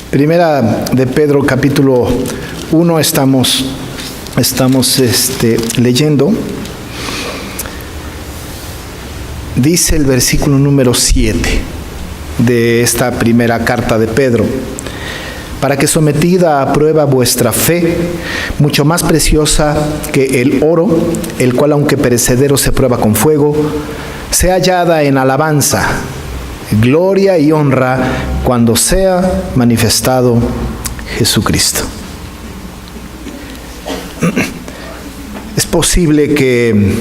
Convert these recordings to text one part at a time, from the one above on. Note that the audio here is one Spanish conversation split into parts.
Primera de Pedro, capítulo 1, estamos leyendo. Dice el versículo número 7 de esta primera carta de Pedro: para que sometida a prueba vuestra fe, mucho más preciosa que el oro, el cual aunque perecedero se prueba con fuego, sea hallada en alabanza, gloria y honra cuando sea manifestado Jesucristo. Es posible que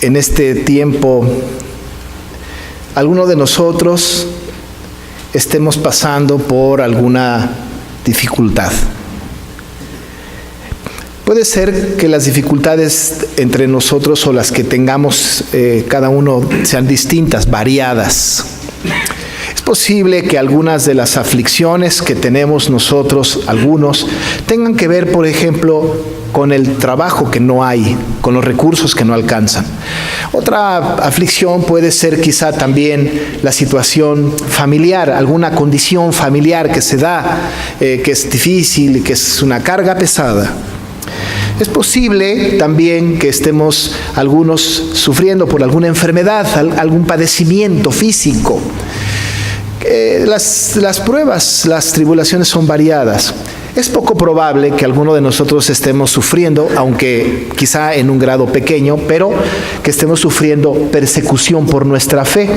en este tiempo alguno de nosotros estemos pasando por alguna dificultad. Puede ser que las dificultades entre nosotros o las que tengamos cada uno sean distintas, variadas. Es posible que algunas de las aflicciones que tenemos nosotros, algunos, tengan que ver, por ejemplo, con el trabajo que no hay, con los recursos que no alcanzan. Otra aflicción puede ser quizá también la situación familiar, alguna condición familiar que se da, que es difícil, que es una carga pesada. Es posible también que estemos algunos sufriendo por alguna enfermedad, algún padecimiento físico. Las pruebas, las tribulaciones son variadas. Es poco probable que alguno de nosotros estemos sufriendo, aunque quizá en un grado pequeño, pero que estemos sufriendo persecución por nuestra fe.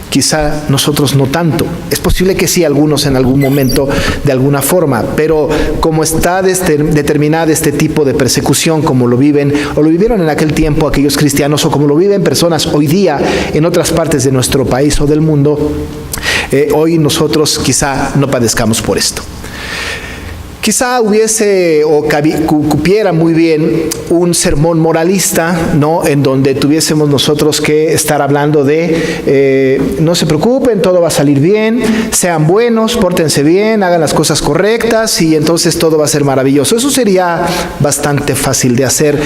Quizá nosotros no tanto. Es posible que sí, algunos en algún momento, de alguna forma, pero como está determinada este tipo de persecución, como lo viven o lo vivieron en aquel tiempo aquellos cristianos, o como lo viven personas hoy día en otras partes de nuestro país o del mundo, hoy nosotros quizá no padezcamos por esto. Quizá hubiese o cupiera muy bien un sermón moralista, ¿no?, en donde tuviésemos nosotros que estar hablando de no se preocupen, todo va a salir bien, sean buenos, pórtense bien, hagan las cosas correctas y entonces todo va a ser maravilloso. Eso sería bastante fácil de hacer.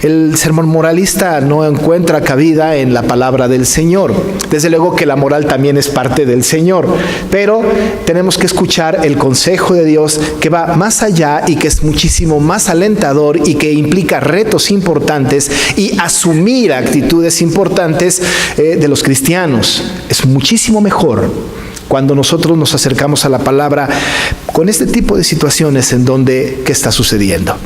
El sermón moralista no encuentra cabida en la palabra del Señor. Desde luego que la moral también es parte del Señor, pero tenemos que escuchar el consejo de Dios que va más allá y que es muchísimo más alentador y que implica retos importantes y asumir actitudes importantes de los cristianos. Es muchísimo mejor cuando nosotros nos acercamos a la palabra con este tipo de situaciones en donde ¿qué está sucediendo?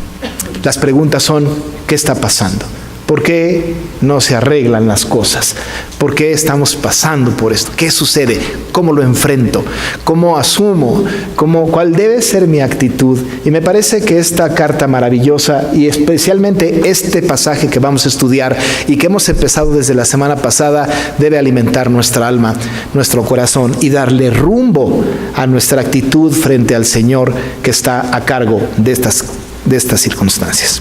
Las preguntas son: ¿qué está pasando? ¿Por qué no se arreglan las cosas? ¿Por qué estamos pasando por esto? ¿Qué sucede? ¿Cómo lo enfrento? ¿Cómo asumo? ¿Cuál debe ser mi actitud? Y me parece que esta carta maravillosa, y especialmente este pasaje que vamos a estudiar y que hemos empezado desde la semana pasada, debe alimentar nuestra alma, nuestro corazón y darle rumbo a nuestra actitud frente al Señor que está a cargo de estas circunstancias.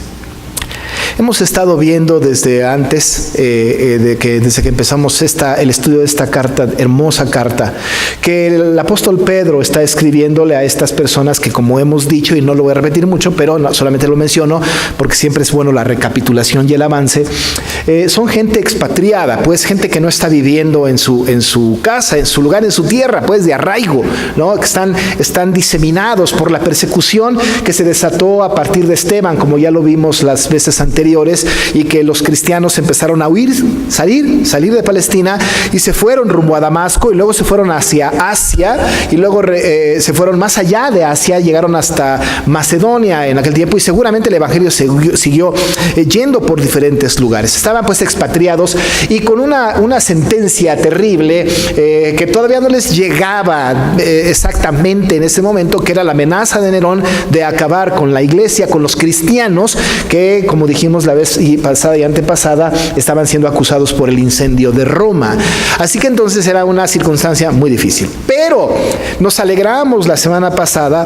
Hemos estado viendo desde antes, desde que empezamos el estudio de esta carta, hermosa carta, que el apóstol Pedro está escribiéndole a estas personas que, como hemos dicho, y no lo voy a repetir mucho, pero solamente lo menciono porque siempre es bueno la recapitulación y el avance, son gente expatriada, pues gente que no está viviendo en su casa, en su lugar, en su tierra, pues de arraigo, ¿no? Que están diseminados por la persecución que se desató a partir de Esteban, como ya lo vimos las veces anteriores, y que los cristianos empezaron a huir, salir de Palestina y se fueron rumbo a Damasco y luego se fueron hacia Asia y luego se fueron más allá de Asia, llegaron hasta Macedonia en aquel tiempo y seguramente el evangelio siguió yendo por diferentes lugares. Estaban pues expatriados y con una sentencia terrible que todavía no les llegaba exactamente en ese momento, que era la amenaza de Nerón de acabar con la iglesia, con los cristianos que, como dijimos la vez pasada y antepasada, estaban siendo acusados por el incendio de Roma. Así que entonces era una circunstancia muy difícil. Pero nos alegramos la semana pasada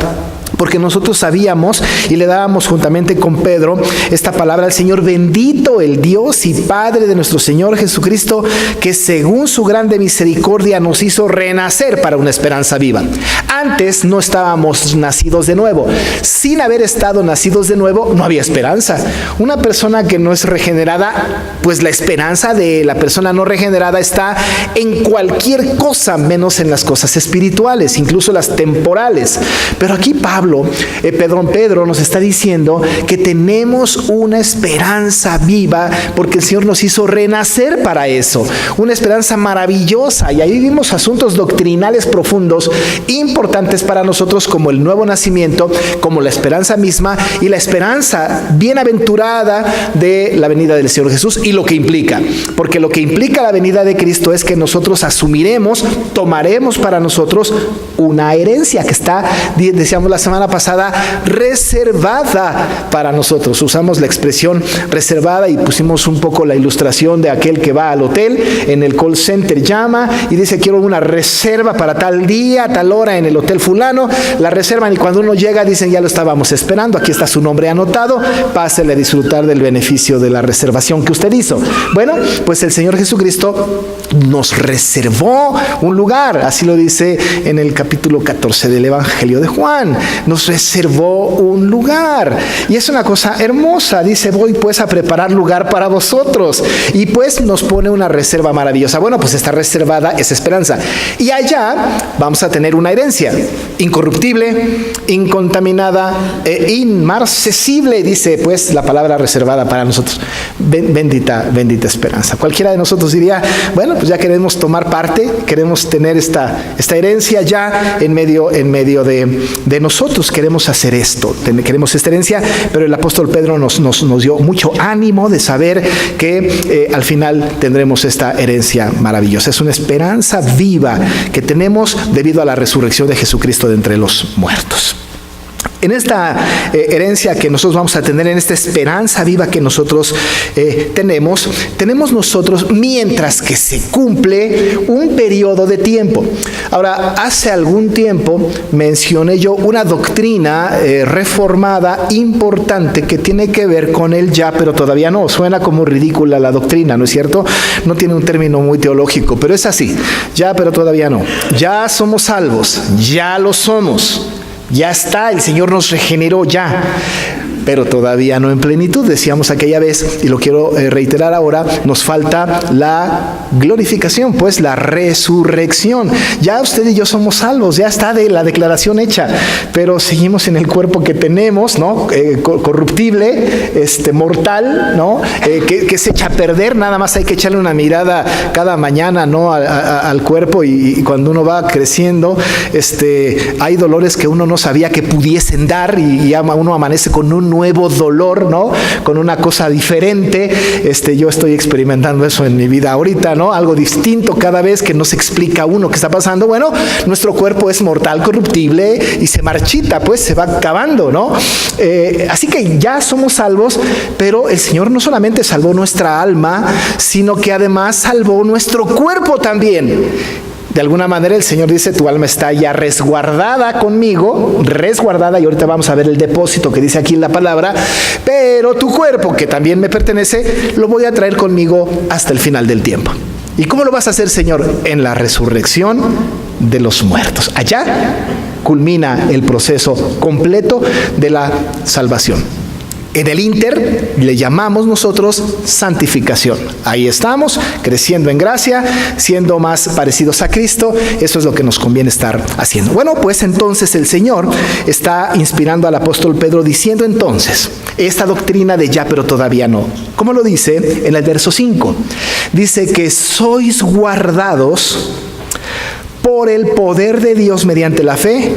Porque nosotros sabíamos y le dábamos juntamente con Pedro esta palabra al Señor: bendito el Dios y Padre de nuestro Señor Jesucristo, que según su grande misericordia nos hizo renacer para una esperanza viva. Antes no estábamos nacidos de nuevo. Sin haber estado nacidos de nuevo, no había esperanza. Una persona que no es regenerada, pues la esperanza de la persona no regenerada está en cualquier cosa, menos en las cosas espirituales, incluso las temporales. Pero aquí Pedro nos está diciendo que tenemos una esperanza viva porque el Señor nos hizo renacer para eso. Una esperanza maravillosa. Y ahí vimos asuntos doctrinales profundos, importantes para nosotros, como el nuevo nacimiento, como la esperanza misma y la esperanza bienaventurada de la venida del Señor Jesús y lo que implica. Porque lo que implica la venida de Cristo es que nosotros asumiremos, tomaremos para nosotros una herencia que está, decíamos la semana pasada, reservada para nosotros. Usamos la expresión reservada y pusimos un poco la ilustración de aquel que va al hotel, en el call center llama y dice: quiero una reserva para tal día, tal hora en el hotel fulano. La reservan y cuando uno llega dicen: ya lo estábamos esperando, aquí está su nombre anotado, pásele a disfrutar del beneficio de la reservación que usted hizo. Bueno, pues el Señor Jesucristo nos reservó un lugar, así lo dice en el capítulo 14 del Evangelio de Juan. Nos reservó un lugar y es una cosa hermosa. Dice: voy pues a preparar lugar para vosotros, y pues nos pone una reserva maravillosa. Bueno, pues está reservada esa esperanza, y allá vamos a tener una herencia incorruptible, incontaminada e inmarcesible, dice pues la palabra reservada para nosotros. Bendita esperanza. Cualquiera de nosotros diría: bueno, pues ya queremos tomar parte, queremos tener esta herencia ya en medio de nosotros, queremos hacer esto, queremos esta herencia. Pero el apóstol Pedro nos dio mucho ánimo de saber que al final tendremos esta herencia maravillosa. Es una esperanza viva que tenemos debido a la resurrección de Jesucristo de entre los muertos. En esta herencia que nosotros vamos a tener, en esta esperanza viva que nosotros tenemos nosotros, mientras que se cumple un periodo de tiempo. Ahora, hace algún tiempo mencioné yo una doctrina reformada importante que tiene que ver con el ya, pero todavía no. Suena como ridícula la doctrina, ¿no es cierto? No tiene un término muy teológico, pero es así: ya, pero todavía no. Ya somos salvos, ya lo somos. Ya está, el Señor nos regeneró ya, pero todavía no en plenitud. Decíamos aquella vez, y lo quiero reiterar ahora, nos falta la glorificación, pues la resurrección. Ya usted y yo somos salvos, ya está de la declaración hecha, pero seguimos en el cuerpo que tenemos, ¿no? Corruptible, mortal, ¿no? Que se echa a perder. Nada más hay que echarle una mirada cada mañana, ¿no? al cuerpo, y cuando uno va creciendo, hay dolores que uno no sabía que pudiesen dar, y uno amanece con un nuevo dolor, ¿no? Con una cosa diferente. Yo estoy experimentando eso en mi vida ahorita, ¿no? Algo distinto cada vez que no se explica uno qué está pasando. Bueno, nuestro cuerpo es mortal, corruptible y se marchita, pues se va acabando, ¿no? Así que ya somos salvos, pero el Señor no solamente salvó nuestra alma, sino que además salvó nuestro cuerpo también. De alguna manera el Señor dice: tu alma está ya resguardada conmigo, resguardada, y ahorita vamos a ver el depósito que dice aquí en la palabra, pero tu cuerpo, que también me pertenece, lo voy a traer conmigo hasta el final del tiempo. ¿Y cómo lo vas a hacer, Señor? En la resurrección de los muertos. Allá culmina el proceso completo de la salvación. En el ínter le llamamos nosotros santificación. Ahí estamos, creciendo en gracia, siendo más parecidos a Cristo. Eso es lo que nos conviene estar haciendo. Bueno, pues entonces el Señor está inspirando al apóstol Pedro diciendo entonces esta doctrina de ya, pero todavía no. ¿Cómo lo dice? En el verso 5. Dice que sois guardados por el poder de Dios mediante la fe,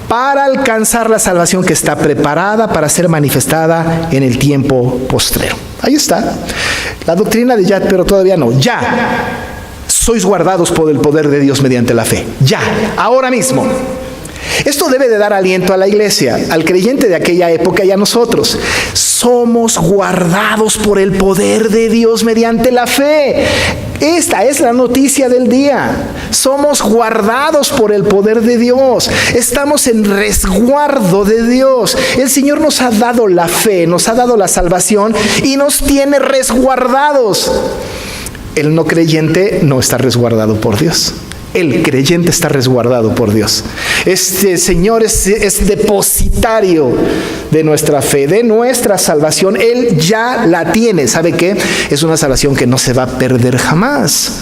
para alcanzar la salvación que está preparada para ser manifestada en el tiempo postrero. Ahí está. La doctrina de ya, pero todavía no. Ya. Sois guardados por el poder de Dios mediante la fe. Ya. Ahora mismo. Esto debe de dar aliento a la iglesia, al creyente de aquella época y a nosotros. Somos guardados por el poder de Dios mediante la fe. Esta es la noticia del día. Somos guardados por el poder de Dios. Estamos en resguardo de Dios. El Señor nos ha dado la fe, nos ha dado la salvación y nos tiene resguardados. El no creyente no está resguardado por Dios. El creyente está resguardado por Dios. Este Señor es depositario de nuestra fe, de nuestra salvación. Él ya la tiene. ¿Sabe qué? Es una salvación que no se va a perder jamás.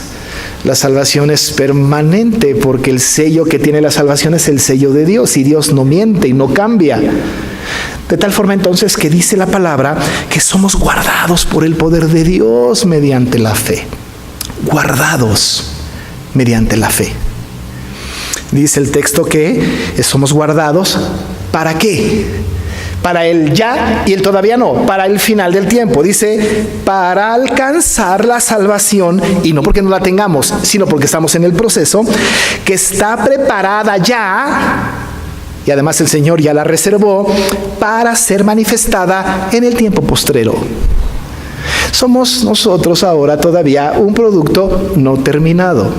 La salvación es permanente porque el sello que tiene la salvación es el sello de Dios y Dios no miente y no cambia. De tal forma entonces que dice la palabra que somos guardados por el poder de Dios mediante la fe. Guardados mediante la fe. Dice el texto que somos guardados, ¿para qué? Para el ya y el todavía no, para el final del tiempo. Dice, para alcanzar la salvación, y no porque no la tengamos, sino porque estamos en el proceso, que está preparada ya, y además el Señor ya la reservó, para ser manifestada en el tiempo postrero. Somos nosotros ahora todavía un producto no terminado.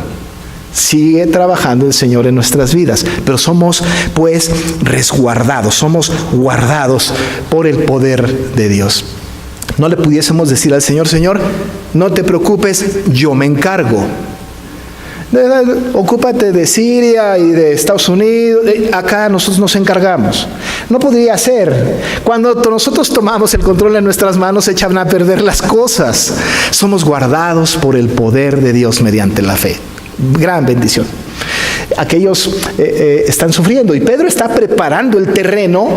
Sigue trabajando el Señor en nuestras vidas, pero somos pues resguardados, somos guardados por el poder de Dios. No le pudiésemos decir al Señor, Señor, no te preocupes, yo me encargo. Ocúpate de Siria y de Estados Unidos, acá nosotros nos encargamos. No podría ser. Cuando nosotros tomamos el control en nuestras manos, se echan a perder las cosas. Somos guardados por el poder de Dios mediante la fe. Gran bendición. Aquellos están sufriendo y Pedro está preparando el terreno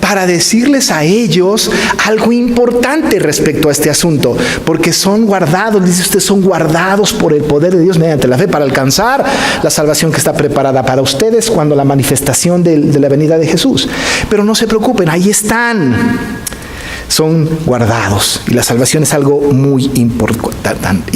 para decirles a ellos algo importante respecto a este asunto, porque son guardados, dice usted, son guardados por el poder de Dios mediante la fe para alcanzar la salvación que está preparada para ustedes cuando la manifestación de la venida de Jesús. Pero no se preocupen, ahí están. Son guardados y la salvación es algo muy importante.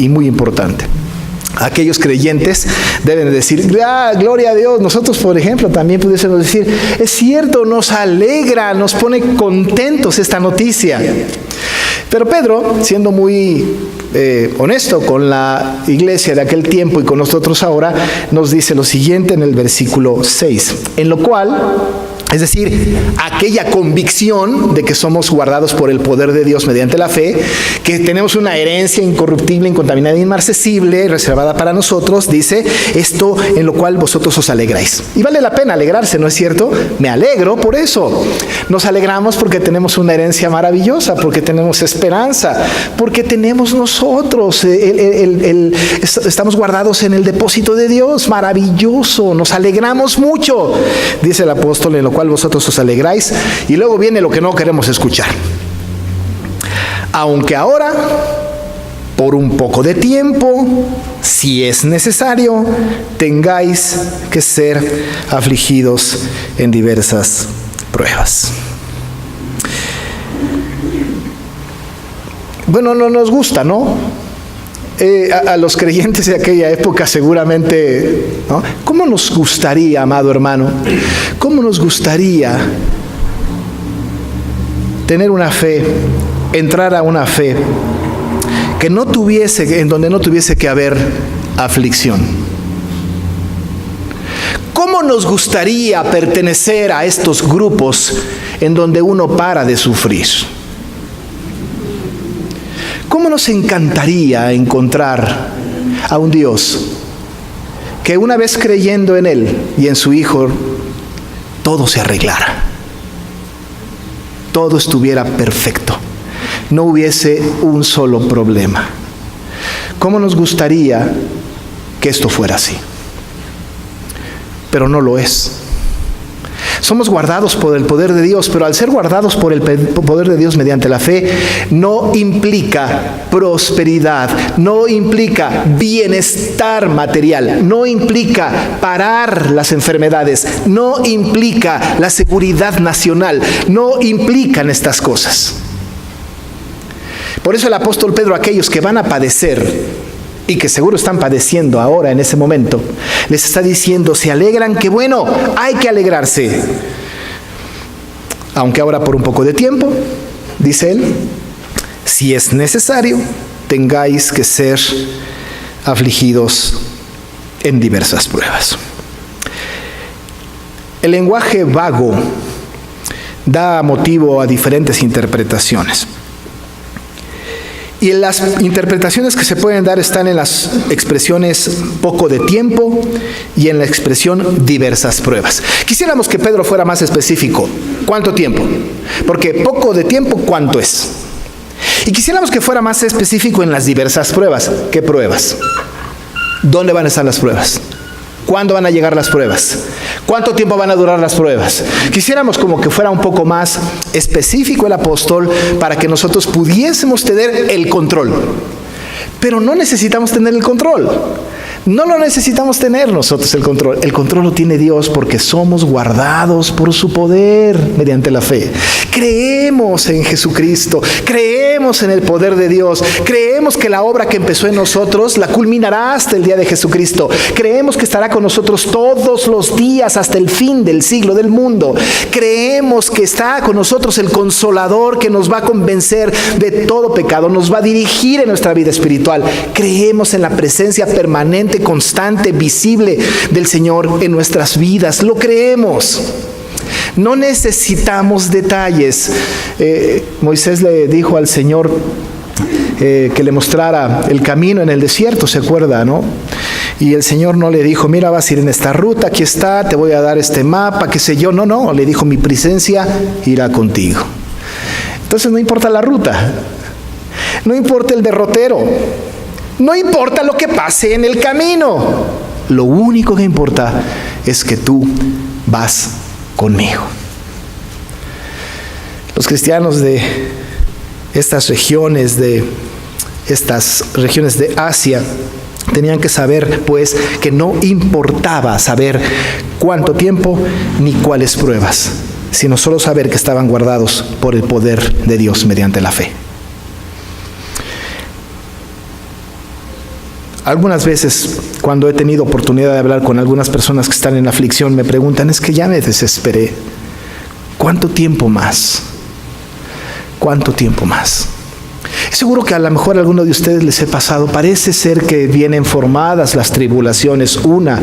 Aquellos creyentes deben decir, gloria a Dios. Nosotros, por ejemplo, también pudiésemos decir, es cierto, nos alegra, nos pone contentos esta noticia. Pero Pedro, siendo muy honesto con la iglesia de aquel tiempo y con nosotros ahora, nos dice lo siguiente en el versículo 6, en lo cual, es decir, aquella convicción de que somos guardados por el poder de Dios mediante la fe, que tenemos una herencia incorruptible, incontaminada, inmarcesible, reservada para nosotros, dice, esto en lo cual vosotros os alegráis. Y vale la pena alegrarse, ¿no es cierto? Me alegro por eso. Nos alegramos porque tenemos una herencia maravillosa, porque tenemos esperanza, porque tenemos nosotros, estamos guardados en el depósito de Dios, maravilloso, nos alegramos mucho, dice el apóstol, en lo cual vosotros os alegráis. Y luego viene lo que no queremos escuchar. Aunque ahora, por un poco de tiempo, si es necesario, tengáis que ser afligidos en diversas pruebas. Bueno, no nos gusta, ¿no? A los creyentes de aquella época seguramente, ¿no? ¿Cómo nos gustaría, amado hermano? ¿Cómo nos gustaría tener una fe, entrar a una fe que no tuviese, en donde no tuviese que haber aflicción? ¿Cómo nos gustaría pertenecer a estos grupos en donde uno para de sufrir? ¿Cómo nos encantaría encontrar a un Dios que una vez creyendo en Él y en su Hijo, todo se arreglara, todo estuviera perfecto, no hubiese un solo problema? ¿Cómo nos gustaría que esto fuera así? Pero no lo es. Somos guardados por el poder de Dios, pero al ser guardados por el poder de Dios mediante la fe, no implica prosperidad, no implica bienestar material, no implica parar las enfermedades, no implica la seguridad nacional, no implican estas cosas. Por eso el apóstol Pedro, a aquellos que van a padecer y que seguro están padeciendo ahora en ese momento, les está diciendo, se alegran, que bueno, hay que alegrarse. Aunque ahora por un poco de tiempo, dice él, si es necesario, tengáis que ser afligidos en diversas pruebas. El lenguaje vago da motivo a diferentes interpretaciones. Y las interpretaciones que se pueden dar están en las expresiones poco de tiempo y en la expresión diversas pruebas. Quisiéramos que Pedro fuera más específico. ¿Cuánto tiempo? Porque poco de tiempo, ¿cuánto es? Y quisiéramos que fuera más específico en las diversas pruebas. ¿Qué pruebas? ¿Dónde van a estar las pruebas? ¿Cuándo van a llegar las pruebas? ¿Cuánto tiempo van a durar las pruebas? Quisiéramos como que fuera un poco más específico el apóstol para que nosotros pudiésemos tener el control. Pero no necesitamos tener el control. No lo necesitamos tener nosotros el control. El control lo tiene Dios porque somos guardados por su poder mediante la fe. Creemos en Jesucristo, creemos en el poder de Dios, creemos que la obra que empezó en nosotros la culminará hasta el día de Jesucristo. Creemos que estará con nosotros todos los días hasta el fin del siglo del mundo. Creemos que está con nosotros el Consolador que nos va a convencer de todo pecado, nos va a dirigir en nuestra vida espiritual. Creemos en la presencia permanente, constante, visible del Señor en nuestras vidas. Lo creemos. No necesitamos detalles. Moisés le dijo al Señor que le mostrara el camino en el desierto, ¿se acuerda, no? Y el Señor no le dijo, mira, vas a ir en esta ruta, aquí está, te voy a dar este mapa, qué sé yo. No, le dijo, mi presencia irá contigo. Entonces no importa la ruta, no importa el derrotero, no importa lo que pase en el camino. Lo único que importa es que tú vas conmigo. Los cristianos de estas regiones de Asia tenían que saber, pues, que no importaba saber cuánto tiempo ni cuáles pruebas, sino solo saber que estaban guardados por el poder de Dios mediante la fe. Algunas veces, cuando he tenido oportunidad de hablar con algunas personas que están en aflicción, me preguntan, es que ya me desesperé. ¿Cuánto tiempo más? ¿Cuánto tiempo más? Seguro que a lo mejor a alguno de ustedes les he pasado, parece ser que vienen formadas las tribulaciones una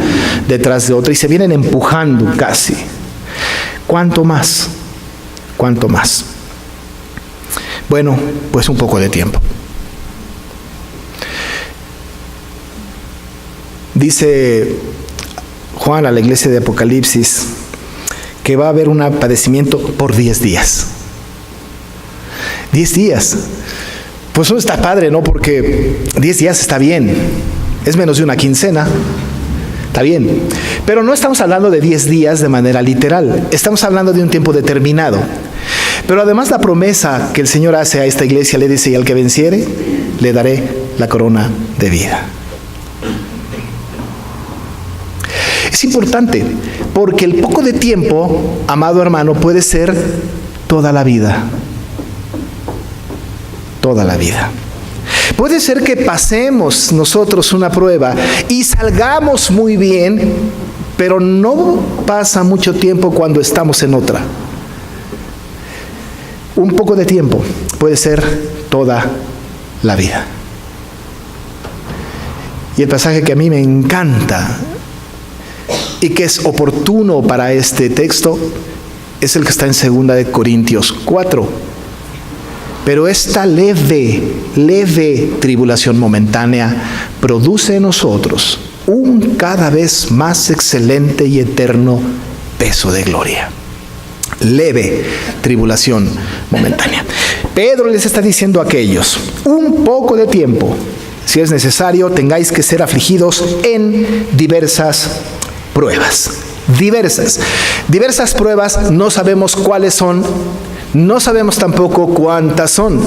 detrás de otra y se vienen empujando casi. ¿Cuánto más? ¿Cuánto más? Bueno, pues un poco de tiempo. Dice Juan a la iglesia de Apocalipsis que va a haber un padecimiento por 10 días. 10 días. Pues eso está padre, ¿no? Porque 10 días está bien. Es menos de una quincena. Está bien. Pero no estamos hablando de 10 días de manera literal. Estamos hablando de un tiempo determinado. Pero además la promesa que el Señor hace a esta iglesia le dice, y al que venciere, le daré la corona de vida. Es importante, porque el poco de tiempo, amado hermano, puede ser toda la vida. Toda la vida. Puede ser que pasemos nosotros una prueba y salgamos muy bien, pero no pasa mucho tiempo cuando estamos en otra. Un poco de tiempo puede ser toda la vida. Y el pasaje que a mí me encanta y que es oportuno para este texto es el que está en 2 Corintios 4. Pero esta leve tribulación momentánea produce en nosotros un cada vez más excelente y eterno peso de gloria. Leve tribulación momentánea. Pedro les está diciendo a aquellos, un poco de tiempo, si es necesario, tengáis que ser afligidos en diversas pruebas. Diversas pruebas, no sabemos cuáles son, no sabemos tampoco cuántas son,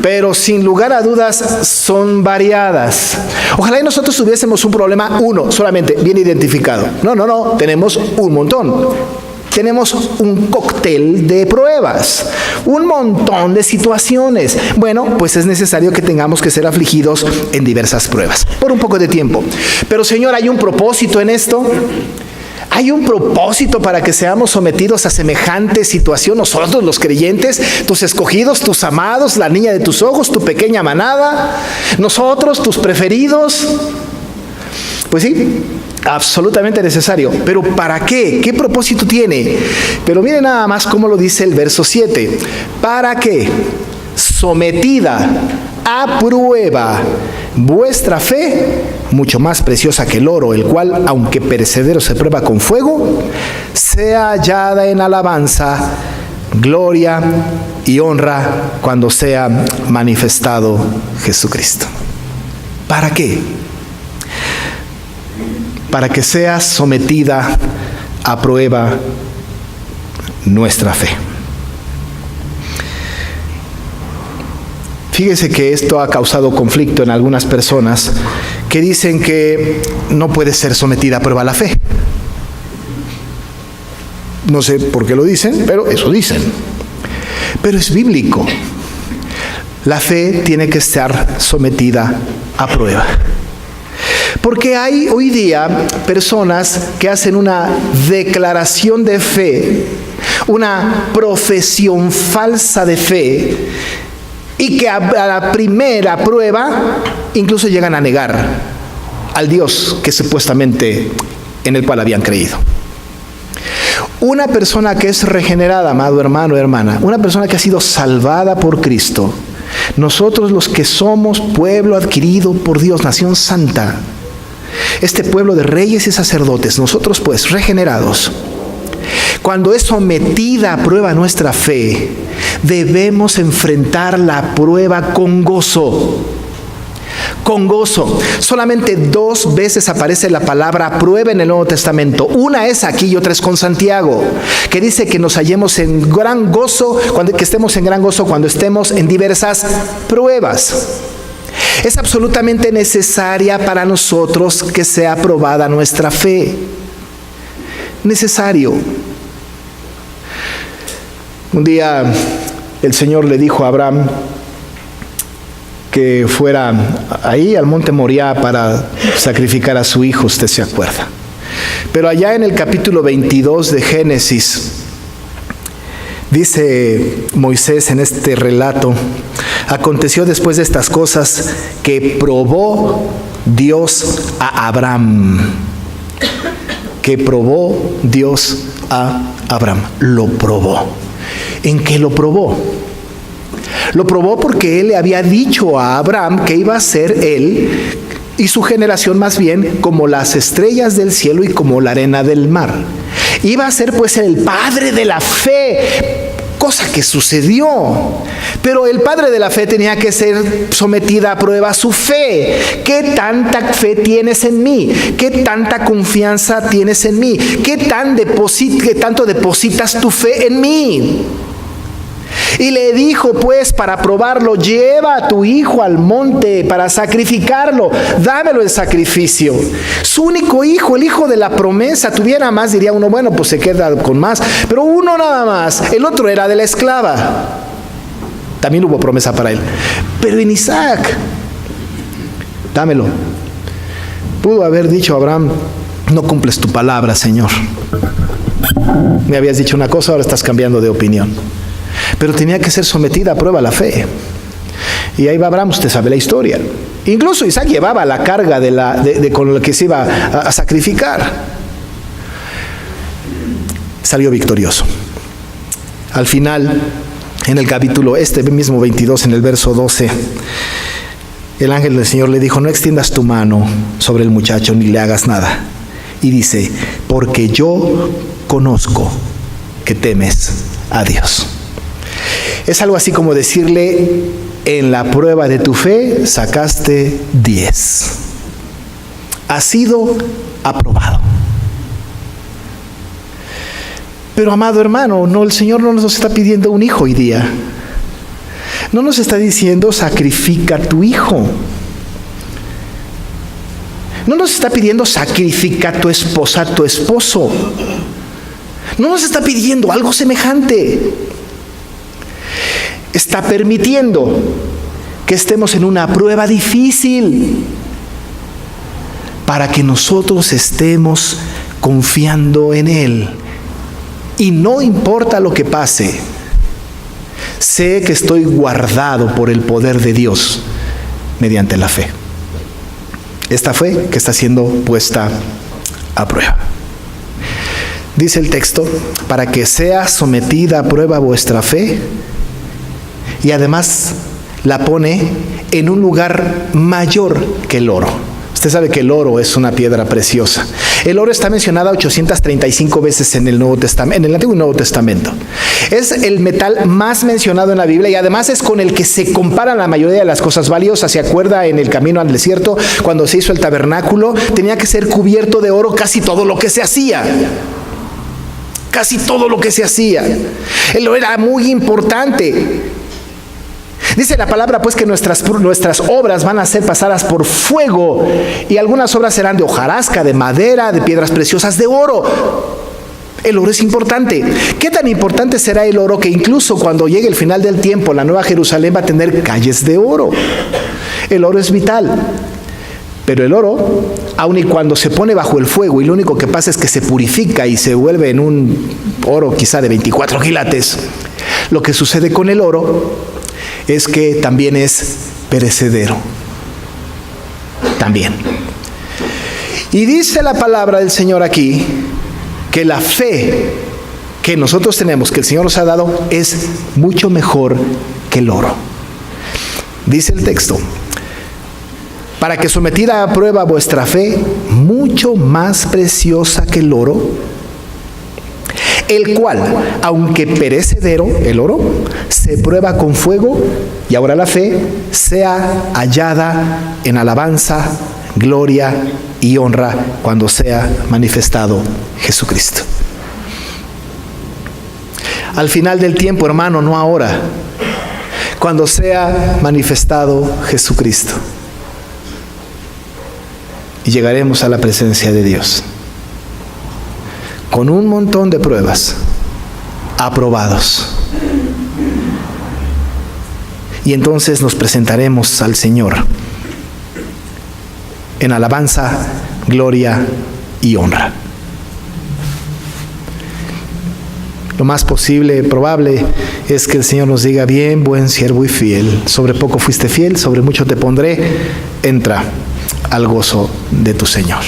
pero sin lugar a dudas son variadas. Ojalá y nosotros tuviésemos un problema, uno solamente, bien identificado. No, tenemos un montón. Tenemos un cóctel de pruebas, un montón de situaciones. Bueno, pues es necesario que tengamos que ser afligidos en diversas pruebas, por un poco de tiempo. Pero Señor, ¿hay un propósito en esto? ¿Hay un propósito para que seamos sometidos a semejante situación? Nosotros, los creyentes, tus escogidos, tus amados, la niña de tus ojos, tu pequeña manada, nosotros, tus preferidos. Pues sí, absolutamente necesario. ¿Pero para qué? ¿Qué propósito tiene? Pero miren nada más cómo lo dice el verso 7. ¿Para qué? Sometida a prueba vuestra fe, mucho más preciosa que el oro, el cual, aunque perecedero se prueba con fuego, sea hallada en alabanza, gloria y honra cuando sea manifestado Jesucristo. ¿Para qué? Para que sea sometida a prueba nuestra fe. Fíjese que esto ha causado conflicto en algunas personas que dicen que no puede ser sometida a prueba la fe. No sé por qué lo dicen, pero eso dicen. Pero es bíblico. La fe tiene que estar sometida a prueba. Porque hay hoy día personas que hacen una declaración de fe, una profesión falsa de fe, y que a la primera prueba incluso llegan a negar al Dios que supuestamente en el cual habían creído. Una persona que es regenerada, amado hermano, hermana, una persona que ha sido salvada por Cristo, nosotros los que somos pueblo adquirido por Dios, nación santa, este pueblo de reyes y sacerdotes, nosotros pues regenerados, cuando es sometida a prueba nuestra fe, debemos enfrentar la prueba con gozo. Con gozo. Solamente 2 veces aparece la palabra prueba en el Nuevo Testamento. Una es aquí y otra es con Santiago, que dice que nos hallemos en gran gozo, que estemos en gran gozo cuando estemos en diversas pruebas. Es absolutamente necesaria para nosotros que sea probada nuestra fe. Necesario. Un día el Señor le dijo a Abraham que fuera ahí al monte Moriah para sacrificar a su hijo, usted se acuerda. Pero allá en el capítulo 22 de Génesis, dice Moisés en este relato: aconteció después de estas cosas que probó Dios a Abraham. Que probó Dios a Abraham. Lo probó. ¿En qué lo probó? Lo probó porque él le había dicho a Abraham que iba a ser él y su generación más bien como las estrellas del cielo y como la arena del mar. Iba a ser pues el padre de la fe, cosa que sucedió. Pero el padre de la fe tenía que ser sometida a prueba su fe. ¿Qué tanta fe tienes en mí? ¿Qué tanta confianza tienes en mí? ¿Qué tanto depositas tu fe en mí? Y le dijo pues para probarlo: lleva a tu hijo al monte para sacrificarlo, dámelo en sacrificio. Su único hijo, el hijo de la promesa. Tuviera más, diría uno, bueno, pues se queda con más, pero uno nada más. El otro era de la esclava. También hubo promesa para él. Pero en Isaac, dámelo. Pudo haber dicho Abraham: no cumples tu palabra, Señor. Me habías dicho una cosa, ahora estás cambiando de opinión. Pero tenía que ser sometida a prueba la fe. Y ahí va Abraham, usted sabe la historia. Incluso Isaac llevaba la carga con la que se iba a sacrificar. Salió victorioso. Al final, en el capítulo mismo 22, en el verso 12, el ángel del Señor le dijo: no extiendas tu mano sobre el muchacho ni le hagas nada. Y dice: porque yo conozco que temes a Dios. Es algo así como decirle: en la prueba de tu fe sacaste 10. Has sido aprobado. Pero amado hermano, el Señor no nos está pidiendo un hijo hoy día. No nos está diciendo: sacrifica a tu hijo. No nos está pidiendo: sacrifica a tu esposa, a tu esposo. No nos está pidiendo algo semejante. Está permitiendo que estemos en una prueba difícil para que nosotros estemos confiando en Él. Y no importa lo que pase, sé que estoy guardado por el poder de Dios mediante la fe. esta fe que está siendo puesta a prueba. Dice el texto, para que sea sometida a prueba vuestra fe, y además la pone en un lugar mayor que el oro. Usted sabe que el oro es una piedra preciosa. El oro está mencionado 835 veces en el Nuevo Testamento, en el Antiguo y Nuevo Testamento. Es el metal más mencionado en la Biblia y además es con el que se comparan la mayoría de las cosas valiosas. ¿Se acuerda en el camino al desierto cuando se hizo el tabernáculo? Tenía que ser cubierto de oro casi todo lo que se hacía. Casi todo lo que se hacía. El oro era muy importante. Dice la palabra pues que nuestras obras van a ser pasadas por fuego, y algunas obras serán de hojarasca, de madera, de piedras preciosas, de oro. El oro es importante. ¿Qué tan importante será el oro que incluso cuando llegue el final del tiempo, la Nueva Jerusalén va a tener calles de oro? El oro es vital. Pero el oro, aun y cuando se pone bajo el fuego y lo único que pasa es que se purifica y se vuelve en un oro quizá de 24 quilates, lo que sucede con el oro es que también es perecedero. También. Y dice la palabra del Señor aquí que la fe que nosotros tenemos, que el Señor nos ha dado, es mucho mejor que el oro. Dice el texto, para que sometida a prueba vuestra fe, mucho más preciosa que el oro, el cual, aunque perecedero, el oro, se prueba con fuego, y ahora la fe sea hallada en alabanza, gloria y honra cuando sea manifestado Jesucristo. Al final del tiempo, hermano, no ahora, cuando sea manifestado Jesucristo, y llegaremos a la presencia de Dios con un montón de pruebas, aprobados. Y entonces nos presentaremos al Señor en alabanza, gloria y honra. Lo más probable es que el Señor nos diga, bien, buen siervo y fiel, sobre poco fuiste fiel, sobre mucho te pondré, entra al gozo de tu Señor.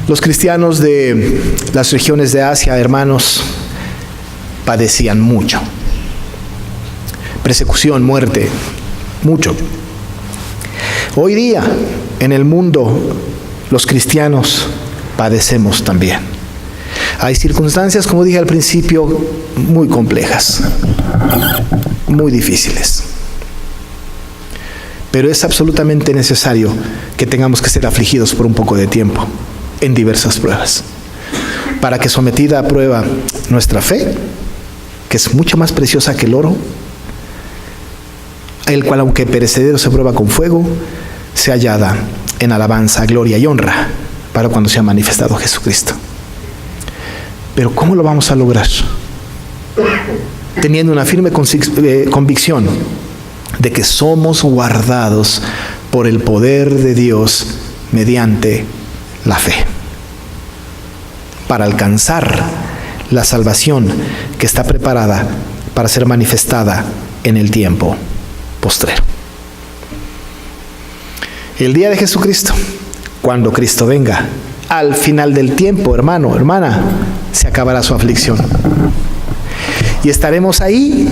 Los cristianos de las regiones de Asia, hermanos, padecían mucho. Persecución, muerte, mucho. Hoy día, en el mundo, los cristianos padecemos también. Hay circunstancias, como dije al principio, muy complejas, muy difíciles. Pero es absolutamente necesario que tengamos que ser afligidos por un poco de tiempo en diversas pruebas, para que sometida a prueba nuestra fe, que es mucho más preciosa que el oro, el cual aunque perecedero se prueba con fuego, sea hallada en alabanza, gloria y honra para cuando sea manifestado Jesucristo. Pero ¿cómo lo vamos a lograr? Teniendo una firme convicción de que somos guardados por el poder de Dios mediante la fe, para alcanzar la salvación que está preparada para ser manifestada en el tiempo postrero. El día de Jesucristo, cuando Cristo venga, al final del tiempo, hermano, hermana, se acabará su aflicción. Y estaremos ahí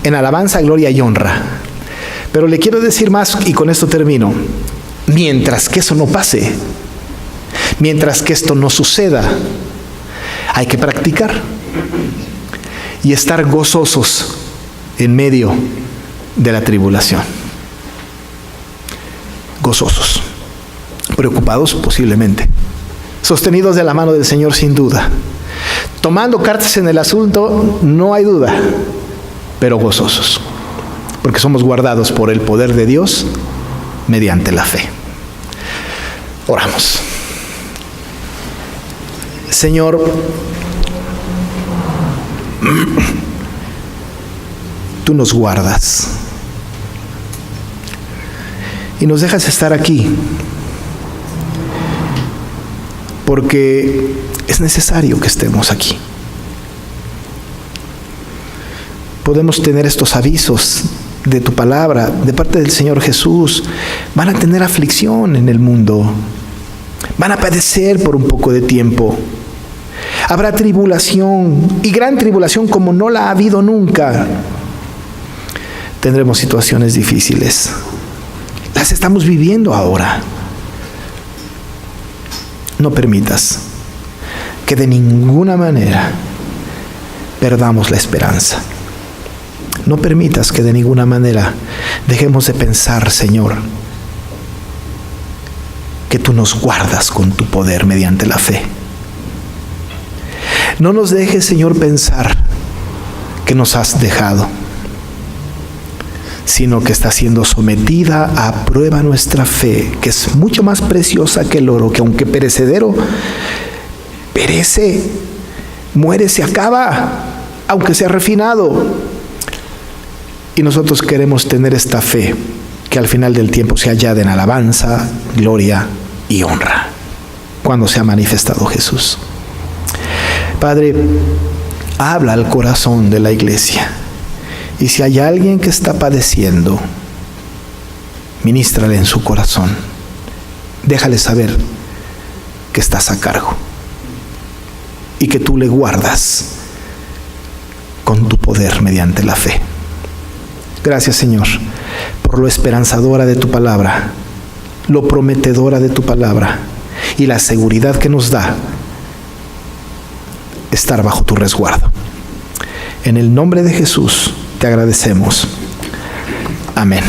en alabanza, gloria y honra. Pero le quiero decir más, y con esto termino. Mientras que eso no pase, mientras que esto no suceda, hay que practicar y estar gozosos en medio de la tribulación. Gozosos, preocupados posiblemente, sostenidos de la mano del Señor sin duda, tomando cartas en el asunto, no hay duda, pero gozosos, porque somos guardados por el poder de Dios mediante la fe. Oramos. Señor, tú nos guardas y nos dejas estar aquí porque es necesario que estemos aquí. Podemos tener estos avisos de tu palabra, de parte del Señor Jesús, van a tener aflicción en el mundo. Van a padecer por un poco de tiempo. Habrá tribulación, y gran tribulación como no la ha habido nunca. Tendremos situaciones difíciles. Las estamos viviendo ahora. No permitas que de ninguna manera perdamos la esperanza. No permitas que de ninguna manera dejemos de pensar, Señor, que tú nos guardas con tu poder mediante la fe. No nos dejes, Señor, pensar que nos has dejado, sino que está siendo sometida a prueba nuestra fe, que es mucho más preciosa que el oro, que aunque perecedero, perece, muere, se acaba, aunque sea refinado. Y nosotros queremos tener esta fe, que al final del tiempo se hallada en alabanza, gloria y honra, cuando se ha manifestado Jesús. Padre, habla al corazón de la iglesia. Y si hay alguien que está padeciendo, ministrale en su corazón. Déjale saber que estás a cargo y que tú le guardas con tu poder mediante la fe. Gracias, Señor, por lo esperanzadora de tu palabra, lo prometedora de tu palabra y la seguridad que nos da estar bajo tu resguardo. En el nombre de Jesús te agradecemos. Amén.